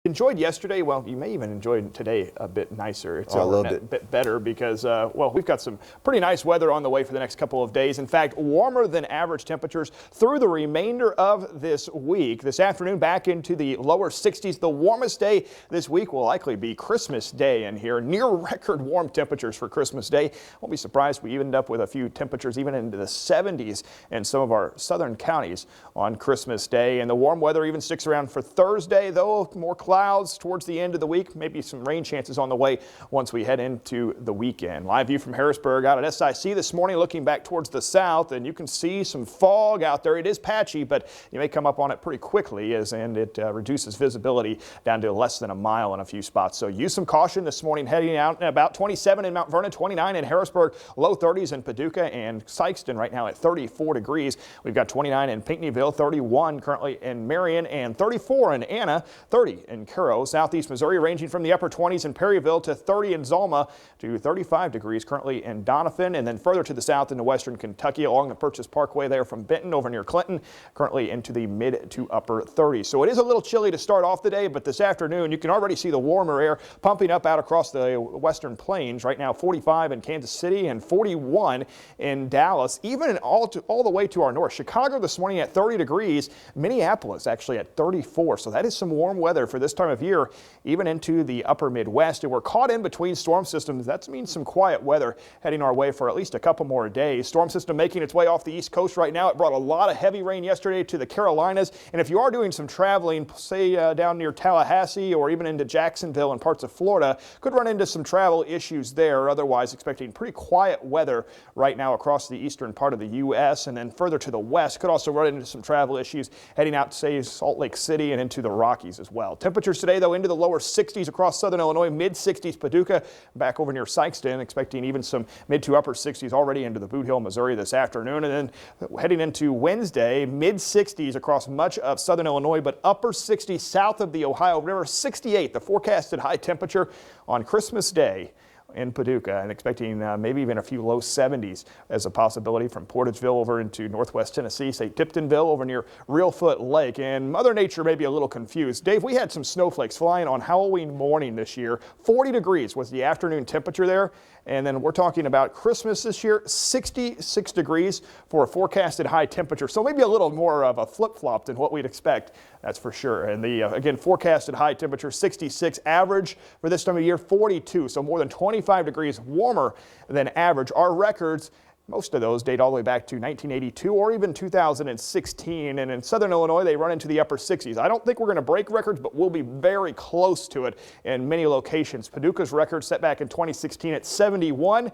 enjoyed yesterday, well, you may even enjoy today a bit nicer. It's a bit better because, well, we've got some pretty nice weather on the way for the next couple of days. In fact, warmer than average temperatures through the remainder of this week. This afternoon, back into the lower 60s. The warmest day this week will likely be Christmas Day in here. Near record warm temperatures for Christmas Day. Won't be surprised we end up with a few temperatures even into the 70s in some of our southern counties on Christmas Day. And the warm weather even sticks around for Thursday, though more clouds towards the end of the week. Maybe some rain chances on the way once we head into the weekend. Live view from Harrisburg out at SIC this morning, looking back towards the south, and you can see some fog out there. It is patchy, but you may come up on it pretty quickly and it reduces visibility down to less than a mile in a few spots. So use some caution this morning, heading out. About 27 in Mount Vernon, 29 in Harrisburg, low 30s in Paducah and Sikeston right now at 34 degrees. We've got 29 in Pinckneyville, 31 currently in Marion, and 34 in Anna, 30 in Cairo. Southeast Missouri ranging from the upper 20s in Perryville to 30 in Zalma to 35 degrees currently in Doniphan, and then further to the south into western Kentucky along the Purchase Parkway there from Benton over near Clinton, currently into the mid to upper 30s. So it is a little chilly to start off the day, but this afternoon you can already see the warmer air pumping up out across the western plains. Right now 45 in Kansas City and 41 in Dallas, even all the way to our north. Chicago this morning at 30 degrees, Minneapolis actually at 34. So that is some warm weather for this time of year, even into the upper Midwest. And we're caught in between storm systems. That means some quiet weather heading our way for at least a couple more days. Storm system making its way off the East Coast right now. It brought a lot of heavy rain yesterday to the Carolinas. And if you are doing some traveling, say down near Tallahassee or even into Jacksonville and parts of Florida, could run into some travel issues there. Otherwise, expecting pretty quiet weather right now across the eastern part of the U.S. and then further to the west. Could also run into some travel issues heading out to, say, Salt Lake City and into the Rockies as well. Temperatures today, though, into the lower 60s across southern Illinois, mid 60s Paducah, back over near Sikeston, expecting even some mid to upper 60s already into the Boot Hill, Missouri this afternoon. And then heading into Wednesday, mid 60s across much of southern Illinois, but upper 60s south of the Ohio River. 68, the forecasted high temperature on Christmas Day in Paducah, and expecting maybe even a few low 70s as a possibility from Portageville over into northwest Tennessee, say Tiptonville over near Reelfoot Lake. And Mother Nature may be a little confused. Dave, we had some snowflakes flying on Halloween morning this year. 40 degrees was the afternoon temperature there. And then we're talking about Christmas this year, 66 degrees for a forecasted high temperature. So maybe a little more of a flip-flop than what we'd expect, that's for sure. And the, again, forecasted high temperature, 66, average for this time of year, 42. So more than 25 degrees warmer than average. Our records, most of those date all the way back to 1982 or even 2016. And in southern Illinois, they run into the upper 60s. I don't think we're going to break records, but we'll be very close to it in many locations. Paducah's record set back in 2016 at 71.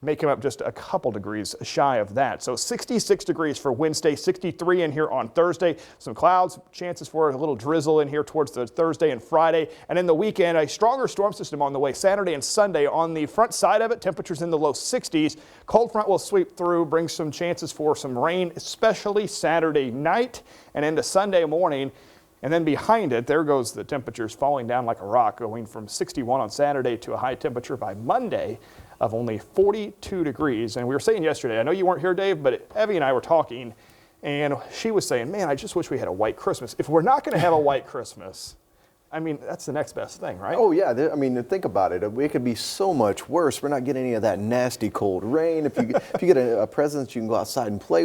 May come up just a couple degrees shy of that. So 66 degrees for Wednesday, 63 in here on Thursday. Some clouds, chances for a little drizzle in here towards the Thursday and Friday. And in the weekend, a stronger storm system on the way Saturday and Sunday. On the front side of it, temperatures in the low 60s. Cold front will sweep through, bring some chances for some rain, especially Saturday night and into Sunday morning. And then behind it, there goes the temperatures falling down like a rock, going from 61 on Saturday to a high temperature by Monday of only 42 degrees. And we were saying yesterday, I know you weren't here, Dave, but Evie and I were talking, and she was saying, man, I just wish we had a white Christmas. If we're not going to have a white Christmas, I mean, that's the next best thing, right? Oh, yeah. I mean, think about it. It could be so much worse. We're not getting any of that nasty cold rain. If you get a present, you can go outside and play